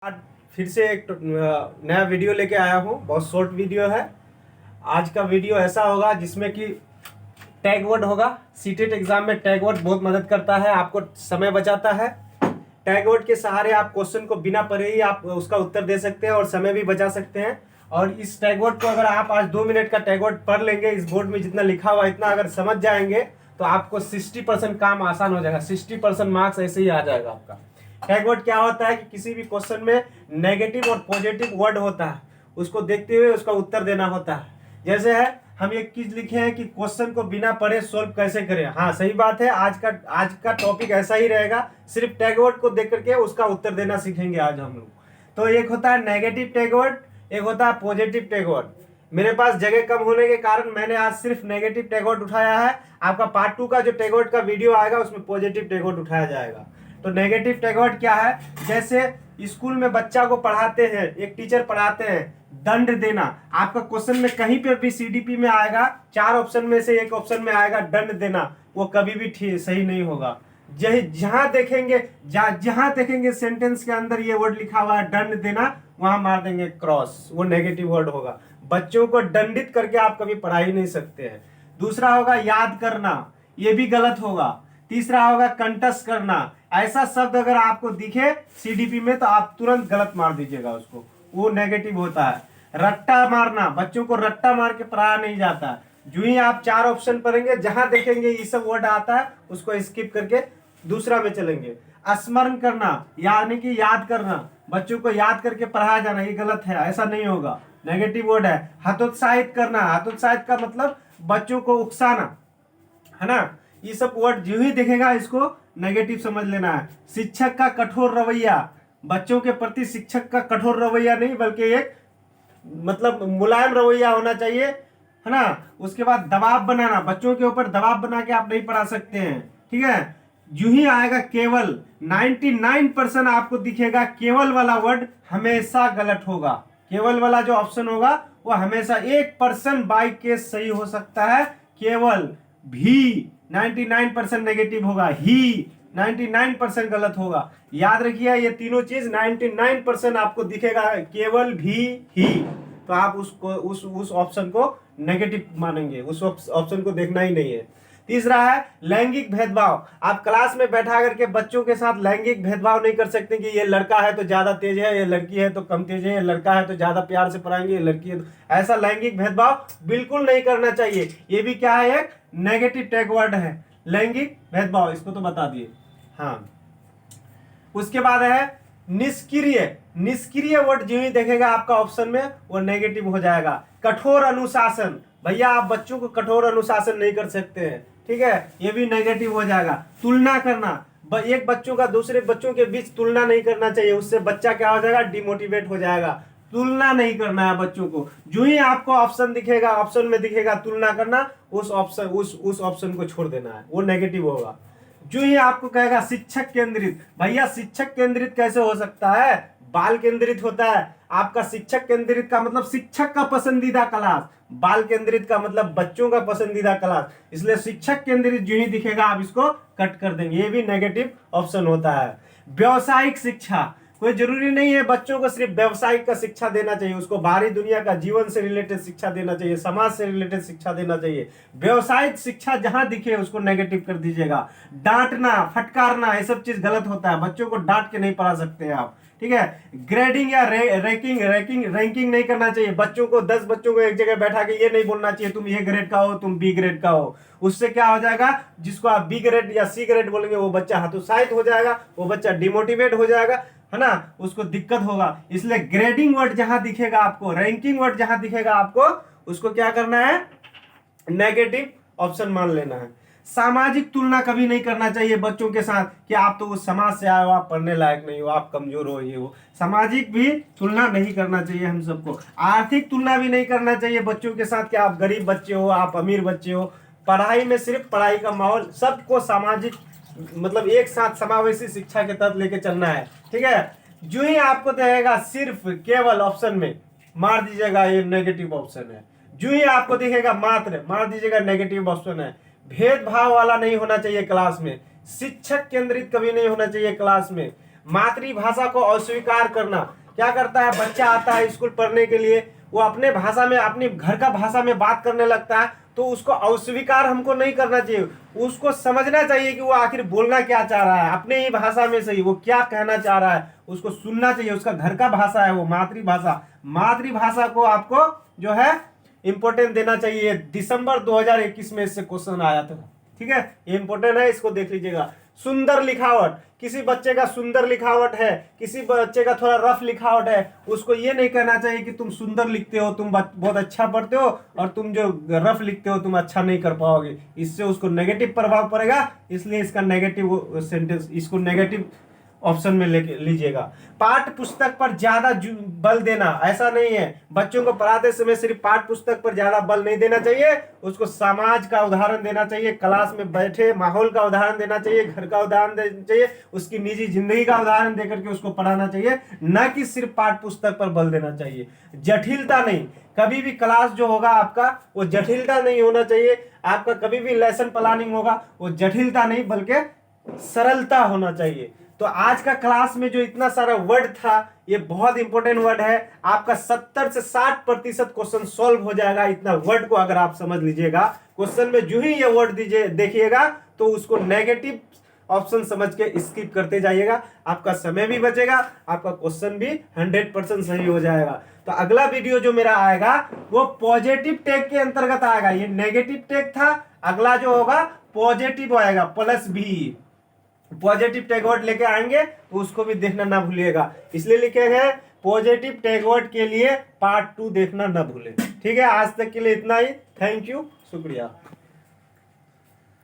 आज फिर से एक नया वीडियो लेके आया हूँ। बहुत शॉर्ट वीडियो है। आज का वीडियो ऐसा होगा जिसमें कि टैग वर्ड होगा। सीटेट एग्जाम में टैग वर्ड बहुत मदद करता है, आपको समय बचाता है। टैग वर्ड के सहारे आप क्वेश्चन को बिना पढ़े ही आप उसका उत्तर दे सकते हैं और समय भी बचा सकते हैं। और इस टैग वर्ड को अगर आप आज 2 मिनट का टैग वर्ड पढ़ लेंगे, इस बोर्ड में जितना लिखा हुआ इतना अगर समझ जाएंगे तो आपको 60% काम आसान हो जाएगा। 60% मार्क्स ऐसे ही आ जाएगा आपका। टैग वर्ड क्या होता है कि किसी भी क्वेश्चन में नेगेटिव और पॉजिटिव वर्ड होता है, उसको देखते हुए उसका उत्तर देना होता है। जैसे है हम एक चीज लिखे हैं कि क्वेश्चन को बिना पढ़े सोल्व कैसे करें। हाँ सही बात है, आज का टॉपिक ऐसा ही रहेगा। सिर्फ टैग वर्ड को देख करके उसका उत्तर देना सीखेंगे आज हम लोग। तो एक होता है नेगेटिव टैग वर्ड, एक होता है पॉजिटिव टैग वर्ड। मेरे पास जगह कम होने के कारण मैंने आज सिर्फ नेगेटिव टैग वर्ड उठाया है। आपका पार्ट 2 का जो टैग वर्ड का वीडियो आएगा उसमें पॉजिटिव टैग वर्ड उठाया जाएगा। तो नेगेटिव टैग वर्ड क्या है? जैसे स्कूल में बच्चा को पढ़ाते हैं, एक टीचर पढ़ाते हैं, दंड देना। आपका क्वेश्चन में कहीं पर भी सीडीपी में आएगा, 4 ऑप्शन में से एक ऑप्शन में आएगा दंड देना, वो कभी भी सही नहीं होगा। जहां देखेंगे सेंटेंस के अंदर ये वर्ड लिखा हुआ है दंड देना, वहां मार देंगे क्रॉस, वो नेगेटिव वर्ड होगा। बच्चों को दंडित करके आप कभी पढ़ा ही नहीं सकते हैं। दूसरा होगा याद करना, ये भी गलत होगा। तीसरा होगा कंटस्ट करना। ऐसा शब्द अगर आपको दिखे सीडीपी में तो आप तुरंत गलत मार दीजिएगा उसको, वो नेगेटिव होता है। रट्टा मारना, बच्चों को रट्टा मार के पढ़ाया नहीं जाता। जो ही आप 4 ऑप्शन पढ़ेंगे, जहां देखेंगे ये सब वर्ड आता है उसको स्किप करके दूसरा में चलेंगे। स्मरण करना यानी कि याद करना, बच्चों को याद करके पढ़ाया जाना, ये गलत है, ऐसा नहीं होगा, नेगेटिव वर्ड है। हतोत्साहित करना, हतोत्साहित का मतलब बच्चों को उकसाना, है ना। ये सब वर्ड जो ही दिखेगा इसको नेगेटिव समझ लेना है। शिक्षक का कठोर रवैया, बच्चों के प्रति शिक्षक का कठोर रवैया नहीं बल्कि एक मतलब मुलायम रवैया होना चाहिए, है ना। उसके बाद दबाव बनाना, बच्चों के ऊपर दबाव बना के आप नहीं पढ़ा सकते हैं, ठीक है। जो ही आएगा केवल, 99% आपको दिखेगा केवल वाला वर्ड हमेशा गलत होगा। केवल वाला जो ऑप्शन होगा वो हमेशा 1% बाई केस सही हो सकता है। केवल भी 99% नेगेटिव होगा, ही 99% गलत होगा। याद रखिए ये तीनों चीज 99% आपको दिखेगा, केवल भी ही, तो आप उसको उस ऑप्शन को नेगेटिव मानेंगे, उस ऑप्शन को देखना ही नहीं है। तीसरा है लैंगिक भेदभाव। आप क्लास में बैठा करके बच्चों के साथ लैंगिक भेदभाव नहीं कर सकते कि ये लड़का है तो ज्यादा तेज है, ये लड़की है तो कम तेज है, ये लड़का है तो ज्यादा प्यार से पढ़ाएंगे, ये लड़की है तो, ऐसा लैंगिक भेदभाव बिल्कुल नहीं करना चाहिए। ये भी क्या है? एक नेगेटिव टैग वर्ड है, लैंगिक भेदभाव, इसको तो बता दिए। हाँ, उसके बाद है निष्क्रिय। निष्क्रिय वर्ड जो ही देखेगा आपका ऑप्शन में वो नेगेटिव हो जाएगा। कठोर अनुशासन, भैया आप बच्चों को कठोर अनुशासन नहीं कर सकते हैं, ठीक है, ये भी नेगेटिव हो जाएगा। तुलना करना, एक बच्चों का दूसरे बच्चों के बीच तुलना नहीं करना चाहिए, उससे बच्चा क्या हो जाएगा? डिमोटिवेट हो जाएगा। तुलना नहीं करना है बच्चों को। जो ही आपको ऑप्शन दिखेगा, ऑप्शन में दिखेगा तुलना करना, उस ऑप्शन को छोड़ देना है, वो नेगेटिव होगा। जो ही आपको कहेगा शिक्षक केंद्रित, भैया शिक्षक केंद्रित कैसे हो सकता है? बाल केंद्रित होता है। आपका शिक्षक केंद्रित का मतलब शिक्षक का पसंदीदा क्लास, बाल केंद्रित का मतलब बच्चों का पसंदीदा क्लास, इसलिए शिक्षक केंद्रित जो ही दिखेगा आप इसको कट कर देंगे, ये भी नेगेटिव ऑप्शन होता है। व्यावसायिक शिक्षा, कोई जरूरी नहीं है बच्चों को सिर्फ व्यवसायिक का शिक्षा देना चाहिए, उसको बाहरी दुनिया का जीवन से रिलेटेड शिक्षा देना चाहिए, समाज से रिलेटेड शिक्षा देना चाहिए। व्यवसायिक शिक्षा जहां दिखे उसको नेगेटिव कर दीजिएगा। डांटना, फटकारना, ये सब चीज गलत होता है, बच्चों को डांट के नहीं पढ़ा सकते हैं आप, ठीक है। ग्रेडिंग या रैंकिंग नहीं करना चाहिए। बच्चों को 10 बच्चों को एक जगह बैठा के ये नहीं बोलना चाहिए तुम ए ग्रेड का हो, तुम बी ग्रेड का हो। उससे क्या हो जाएगा? जिसको आप बी ग्रेड या सी ग्रेड बोलेंगे वो बच्चा हतोत्साहित हो जाएगा, वो बच्चा डिमोटिवेट हो जाएगा, है ना, उसको दिक्कत होगा। इसलिए ग्रेडिंग वर्ड जहां दिखेगा आपको, रैंकिंग वर्ड जहां दिखेगा आपको, उसको क्या करना है? नेगेटिव ऑप्शन मान लेना है। सामाजिक तुलना कभी नहीं करना चाहिए बच्चों के साथ कि आप तो उस समाज से आए हो, आप पढ़ने लायक नहीं हो, आप कमजोर हो, ये हो। सामाजिक भी तुलना नहीं करना चाहिए हम सबको। आर्थिक तुलना भी नहीं करना चाहिए बच्चों के साथ कि आप गरीब बच्चे हो, आप अमीर बच्चे हो। पढ़ाई में सिर्फ पढ़ाई का माहौल, सबको सामाजिक मतलब एक साथ समावेशी शिक्षा के तहत लेके चलना है, ठीक है। जो ही आपको देगा सिर्फ केवल ऑप्शन में मार दीजिएगा, ये नेगेटिव ऑप्शन है। जो ही आपको दिखेगा मात्र, मार दीजिएगा, नेगेटिव ऑप्शन है। भेदभाव वाला नहीं होना चाहिए क्लास में, शिक्षक केंद्रित कभी नहीं होना चाहिए क्लास में। मातृभाषा को अस्वीकार करना। क्या करता है, बच्चा आता है स्कूल पढ़ने के लिए, वो अपने भाषा में, अपनी घर का भाषा में बात करने लगता है, तो उसको अस्वीकार हमको नहीं करना चाहिए। उसको समझना चाहिए कि वो आखिर बोलना क्या चाह रहा है, अपने ही भाषा में सही वो क्या कहना चाह रहा है, उसको सुनना चाहिए। उसका घर का भाषा है वो, मातृभाषा। मातृभाषा को आपको जो है इंपॉर्टेंट देना चाहिए। दिसंबर 2021 में इससे क्वेश्चन आया था, ठीक है, ये इंपॉर्टेंट है, इसको देख लीजिएगा। सुंदर लिखावट, किसी बच्चे का सुंदर लिखावट है, किसी बच्चे का थोड़ा रफ लिखावट है, उसको ये नहीं कहना चाहिए कि तुम सुंदर लिखते हो, तुम बहुत अच्छा पढ़ते हो, और तुम जो रफ लिखते हो तुम अच्छा नहीं कर पाओगे। इससे उसको नेगेटिव प्रभाव पड़ेगा, इसलिए इसका नेगेटिव सेंटेंस, इसको नेगेटिव ऑप्शन में लेके लीजिएगा। पाठ्य पुस्तक पर ज्यादा बल देना, ऐसा नहीं है। बच्चों को पढ़ाते समय सिर्फ पाठ्य पुस्तक पर ज्यादा बल नहीं देना चाहिए, उसको समाज का उदाहरण देना चाहिए, क्लास में बैठे माहौल का उदाहरण देना चाहिए, घर का उदाहरण देना चाहिए, उसकी निजी जिंदगी का उदाहरण देकर के उसको पढ़ाना चाहिए, न कि सिर्फ पाठ्य पुस्तक पर बल देना चाहिए। जटिलता नहीं, कभी भी क्लास जो होगा आपका वो जटिलता नहीं होना चाहिए। आपका कभी भी लेसन प्लानिंग होगा वो जटिलता नहीं बल्कि सरलता होना चाहिए। तो आज का क्लास में जो इतना सारा वर्ड था ये बहुत इंपॉर्टेंट वर्ड है। आपका 70 से 60% क्वेश्चन सॉल्व हो जाएगा इतना वर्ड को अगर आप समझ लीजिएगा। क्वेश्चन में जो ही ये वर्ड दीजिए देखिएगा तो उसको नेगेटिव ऑप्शन समझ के स्किप करते जाइएगा, आपका समय भी बचेगा, आपका क्वेश्चन भी 100% सही हो जाएगा। तो अगला वीडियो जो मेरा आएगा वो पॉजिटिव टैग के अंतर्गत आएगा। ये नेगेटिव टैग था, अगला जो होगा पॉजिटिव आएगा, प्लस भी पॉजिटिव टैग वर्ड लेके आएंगे, उसको भी देखना ना भूलिएगा। इसलिए लिखे हैं पॉजिटिव टैग वर्ड के लिए पार्ट 2 देखना ना भूलें। ठीक है, आज तक के लिए इतना ही। थैंक यू, शुक्रिया।